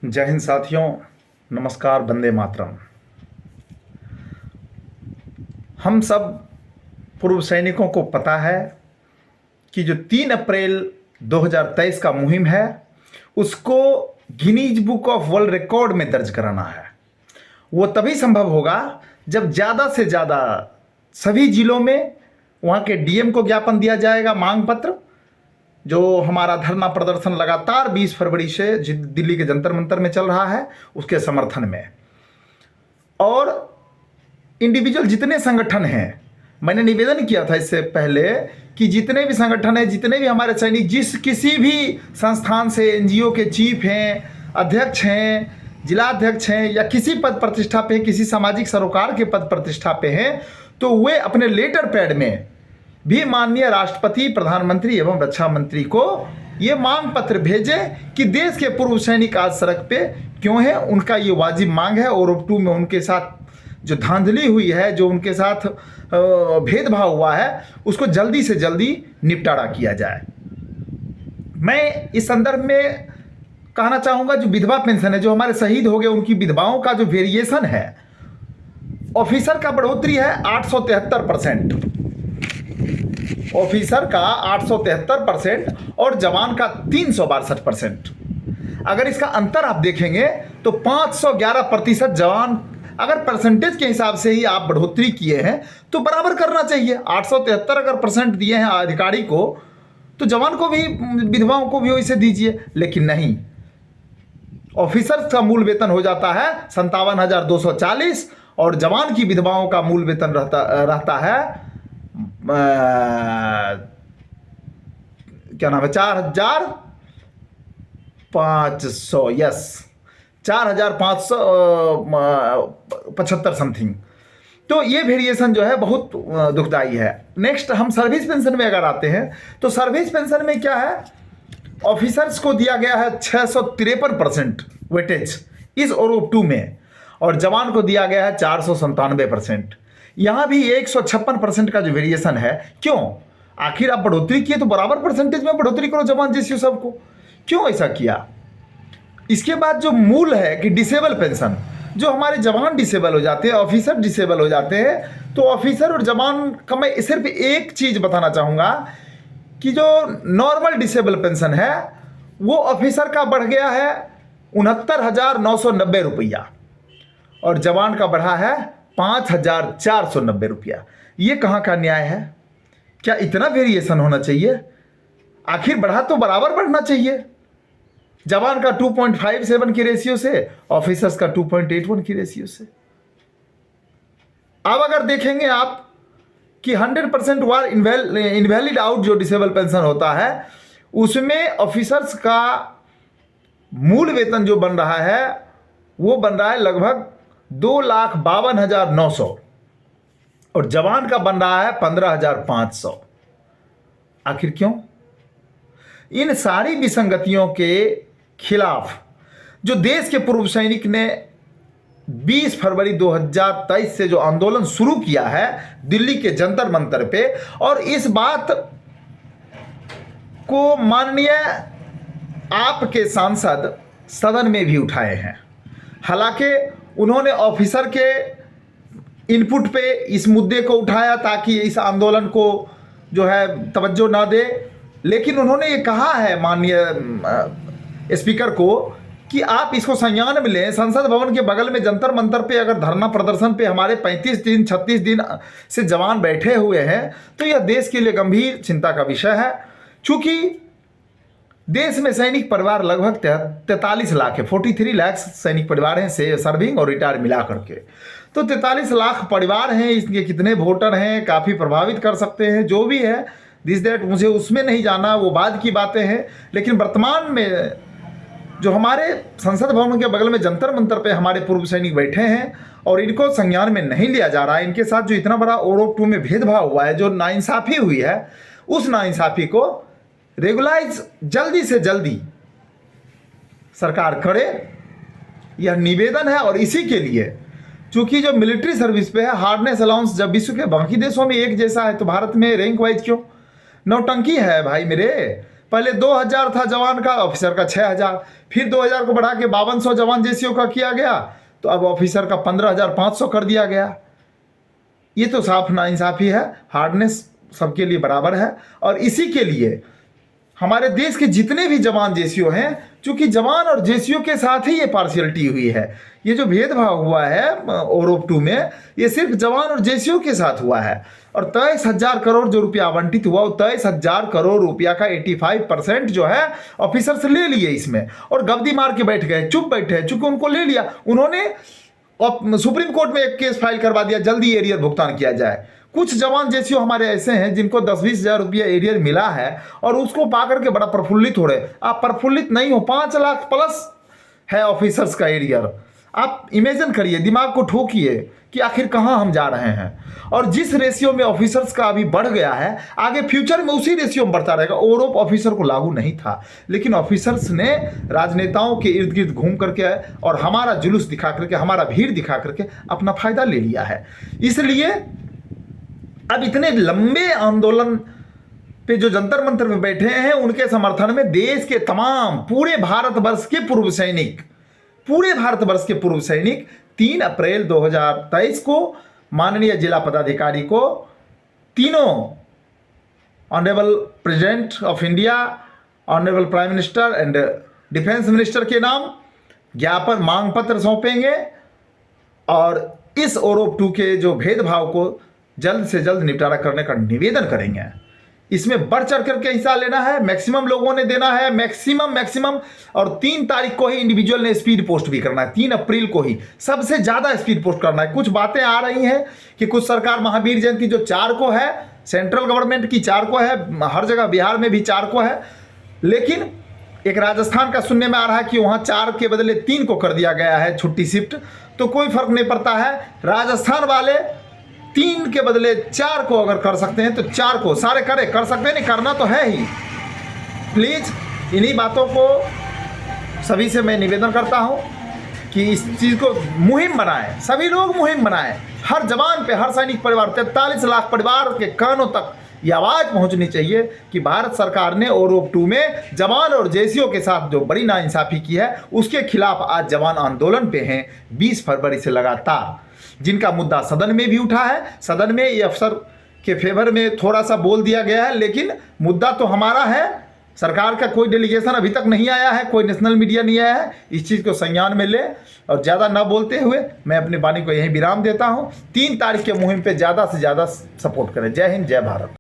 जय हिंद साथियों, नमस्कार, वंदे मातरम। हम सब पूर्व सैनिकों को पता है कि जो 3 अप्रैल 2023 का मुहिम है उसको Guinness book of world record में दर्ज कराना है। वो तभी संभव होगा जब ज़्यादा से ज़्यादा सभी जिलों में वहाँ के डीएम को ज्ञापन दिया जाएगा, मांग पत्र। जो हमारा धरना प्रदर्शन लगातार 20 फरवरी से दिल्ली के जंतर मंतर में चल रहा है उसके समर्थन में, और इंडिविजुअल जितने संगठन हैं, मैंने निवेदन किया था इससे पहले कि जितने भी संगठन हैं, जितने भी हमारे सैनिक जिस किसी भी संस्थान से एनजीओ के चीफ हैं, अध्यक्ष हैं, जिलाध्यक्ष हैं या किसी पद प्रतिष्ठा पे, किसी सामाजिक सरोकार के पद प्रतिष्ठा पे हैं, तो वे अपने लेटर पैड में भी माननीय राष्ट्रपति, प्रधानमंत्री एवं रक्षा मंत्री को ये मांग पत्र भेजे कि देश के पूर्व सैनिक आज सड़क पे क्यों है। उनका ये वाजिब मांग है और 2 में उनके साथ जो धांधली हुई है, जो उनके साथ भेदभाव हुआ है, उसको जल्दी से जल्दी निपटारा किया जाए। मैं इस संदर्भ में कहना चाहूँगा, जो विधवा पेंशन है, जो हमारे शहीद हो गए उनकी विधवाओं का जो वेरिएशन है, ऑफिसर का बढ़ोतरी है 873%, ऑफिसर का 873% और जवान का 362%। अगर इसका अंतर आप देखेंगे तो 511% जवान, अगर परसेंटेज के हिसाब से ही आप बढ़ोतरी किए हैं तो बराबर करना चाहिए। 873 अगर परसेंट दिए हैं अधिकारी को तो जवान को भी, विधवाओं को भी वैसे दीजिए, लेकिन नहीं। ऑफिसर का मूल वेतन हो जाता है 57,240 और जवान की विधवाओं का मूल वेतन रहता है क्या नाम है, 4,500, यस 4,575 समथिंग। तो ये वेरिएशन जो है बहुत दुखदाई है। नेक्स्ट हम सर्विस पेंशन में अगर आते हैं तो सर्विस पेंशन में क्या है, ऑफिसर्स को दिया गया है 653% वेटेज इस OROP 2 में, और जवान को दिया गया है 497%। यहाँ भी 156% का जो वेरिएशन है। क्यों? आखिर आप बढ़ोतरी किए तो बराबर परसेंटेज में बढ़ोतरी करो जवान जिस सबको, क्यों ऐसा किया? इसके बाद जो मूल है कि डिसेबल पेंशन, जो हमारे जवान डिसेबल हो जाते हैं, ऑफिसर डिसेबल हो जाते हैं, तो ऑफिसर और जवान का मैं सिर्फ एक चीज़ बताना चाहूँगा कि जो नॉर्मल डिसेबल पेंशन है वो ऑफिसर का बढ़ गया है 69,990 रुपया और जवान का बढ़ा है 5,490 रुपया। ये कहाँ का न्याय है? क्या इतना वेरिएशन होना चाहिए? आखिर बढ़ा तो बराबर बढ़ना चाहिए। जवान का 2.57 की रेशियो से, ऑफिसर्स का 2.81 की रेशियो से। अब अगर देखेंगे आप कि 100% वार इनवैलिड आउट जो डिसेबल पेंशन होता है उसमें ऑफिसर्स का मूल वेतन जो बन रहा है वो बन रहा है लगभग 2,52,900 और जवान का बन रहा है 15,500। आखिर क्यों? इन सारी विसंगतियों के खिलाफ जो देश के पूर्व सैनिक ने 20 फरवरी 2023 से जो आंदोलन शुरू किया है दिल्ली के जंतर मंतर पे, और इस बात को माननीय आपके सांसद सदन में भी उठाए हैं। हालांकि उन्होंने ऑफिसर के इनपुट पे इस मुद्दे को उठाया ताकि इस आंदोलन को जो है तवज्जो ना दे, लेकिन उन्होंने ये कहा है माननीय स्पीकर को कि आप इसको संज्ञान में लें। संसद भवन के बगल में जंतर मंतर पे अगर धरना प्रदर्शन पे हमारे 35 दिन 36 दिन से जवान बैठे हुए हैं तो यह देश के लिए गंभीर चिंता का विषय है। चूँकि देश में सैनिक परिवार लगभग 43 लाख है, 43 लाख सैनिक परिवार हैं से सर्विंग और रिटायर मिला करके, तो 43 लाख परिवार हैं। इसके कितने वोटर हैं काफ़ी प्रभावित कर सकते हैं, जो भी है दिस दैट, मुझे उसमें नहीं जाना, वो बाद की बातें हैं। लेकिन वर्तमान में जो हमारे संसद भवन के बगल में जंतर मंतर पे हमारे पूर्व सैनिक बैठे हैं और इनको संज्ञान में नहीं लिया जा रहा है, इनके साथ जो इतना बड़ा OROP 2 में भेदभाव हुआ है, जो नाइंसाफ़ी हुई है, उस नाइंसाफ़ी को रेगुलाइज जल्दी से जल्दी सरकार करे, यह निवेदन है। और इसी के लिए चूंकि जो मिलिट्री सर्विस पे है हार्डनेस अलाउंस जब विश्व के बाकी देशों में एक जैसा है तो भारत में रैंक वाइज क्यों? नौटंकी है भाई मेरे। पहले 2000 था जवान का, ऑफिसर का 6000, फिर 2000 को बढ़ा के 5200 जवान जेसीओ का किया गया, तो अब ऑफिसर का 15500 कर दिया गया। ये तो साफ नाइंसाफ़ी है। हार्डनेस सबके लिए बराबर है, और इसी के लिए हमारे देश के जितने भी जवान जेसीओ हैं, चूंकि जवान और जेसीओ के साथ ही ये पार्शियलिटी हुई है, ये जो भेदभाव हुआ है ओरोप 2 में, ये सिर्फ जवान और जेसीओ के साथ हुआ है। और 23,000 करोड़ जो रुपया आवंटित हुआ, वो 23,000 करोड़ रुपया का 85% जो है ऑफिसर से ले लिए इसमें, और गब्दी मार के बैठ गए, चुप बैठे, चूंकि उनको ले लिया। उन्होंने सुप्रीम कोर्ट में एक केस फाइल करवा दिया, जल्दी एरियर भुगतान किया जाए। कुछ जवान जेसीओ हमारे ऐसे हैं जिनको 10-20 हज़ार रुपया एरियर मिला है, और उसको पा करके बड़ा प्रफुल्लित हो रहे। आप प्रफुल्लित नहीं हो, 5 लाख प्लस है ऑफिसर्स का एरियर। आप इमेजिन करिए, दिमाग को ठोकिए कि आखिर कहाँ हम जा रहे हैं। और जिस रेशियो में ऑफिसर्स का अभी बढ़ गया है, आगे फ्यूचर में उसी रेशियो में बढ़ता रहेगा। ओरोप ऑफिसर को लागू नहीं था, लेकिन ऑफिसर्स ने राजनेताओं के इर्द गिर्द घूम करके और हमारा जुलूस दिखा करके, हमारा भीड़ दिखा करके अपना फायदा ले लिया है। इसलिए अब इतने लंबे आंदोलन पे जो जंतर मंतर में बैठे हैं, उनके समर्थन में देश के तमाम पूरे भारतवर्ष के पूर्व सैनिक 3 अप्रैल 2023 को माननीय जिला पदाधिकारी को तीनों honourable president of India, honourable prime minister and defence minister के नाम ज्ञापन मांग पत्र सौंपेंगे, और इस ओरोप 2 के जो भेदभाव को जल्द से जल्द निपटारा करने का निवेदन करेंगे। इसमें बढ़ चढ़ करके हिस्सा लेना है, मैक्सिमम लोगों ने देना है, मैक्सिमम। और 3 तारीख को ही इंडिविजुअल ने स्पीड पोस्ट भी करना है, 3 अप्रैल को ही सबसे ज़्यादा स्पीड पोस्ट करना है। कुछ बातें आ रही हैं कि कुछ सरकार महावीर जयंती जो 4 को है, सेंट्रल गवर्नमेंट की 4 को है, हर जगह बिहार में भी 4 को है, लेकिन एक राजस्थान का सुनने में आ रहा है कि वहाँ 4 के बदले 3 को कर दिया गया है छुट्टी शिफ्ट। तो कोई फर्क नहीं पड़ता है, राजस्थान वाले 3 के बदले 4 को अगर कर सकते हैं तो 4 को सारे कर सकते हैं, नहीं करना तो है ही। प्लीज़ इन्हीं बातों को सभी से मैं निवेदन करता हूं कि इस चीज़ को मुहिम बनाएं, सभी लोग मुहिम बनाएं। हर जवान पे, हर सैनिक परिवार, 43 लाख परिवार के कानों तक ये आवाज़ पहुंचनी चाहिए कि भारत सरकार ने ओरोप 2 में जवान और जेसीओ के साथ जो बड़ी नाइंसाफ़ी की है, उसके खिलाफ आज जवान आंदोलन पे हैं 20 फरवरी से लगातार। जिनका मुद्दा सदन में भी उठा है, सदन में ये अफसर के फेवर में थोड़ा सा बोल दिया गया है, लेकिन मुद्दा तो हमारा है। सरकार का कोई डेलीगेशन अभी तक नहीं आया है, कोई नेशनल मीडिया नहीं आया है। इस चीज़ को संज्ञान में ले, और ज़्यादा न बोलते हुए मैं अपनी वाणी को यहीं विराम देता हूँ। 3 तारीख के मुहिम पे ज़्यादा से ज़्यादा सपोर्ट करें। जय हिंद, जय भारत।